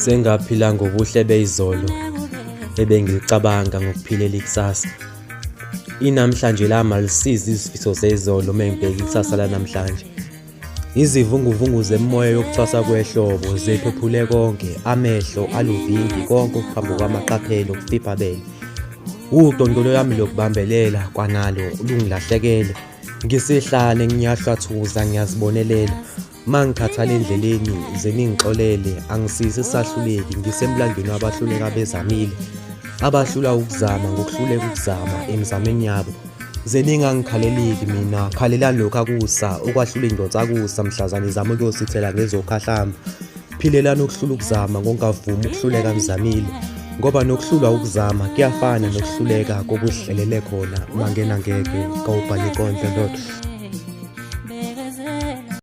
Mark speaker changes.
Speaker 1: Sengaphila ngobuhle beyizolo ebengicabanga ngokuphilela ikusasa. Inamhlanje lamalisizi izifiso zezolo mengibheka ikusasa lanamhlanje. Izivunguvungu zemoya yokuthwasa kwehlobo zephephule konke, amehlo aluvingi konke okuphambuka amaqaphelo okufiphabele. Udondolo lami lokubambelela kwanalo lungilahlekele. Ngisihlane ngiyahlwathuza ngiyazibonelela. Mangikhathala endleleni zeningixolele angisisi sahluleki ngisemlandweni wabahluleka bezamile. Abahlula ukuzama ngokuhluleka ukuzama emizameni yabo. Zeningangikhaleleki mina khalelani lokhu akusa okwahlula indonsa akusa mhlazane izama ukuyosithela ngezokhahlamba. Philelani ukuhlula ukuzama ngokungavumi ukuhluleka nizamile. Ngoba nokuhlulwa ukuzama kuyafana nokuhluleka kokuhlelele khona mangena ngeke kawubhale konke lodwa.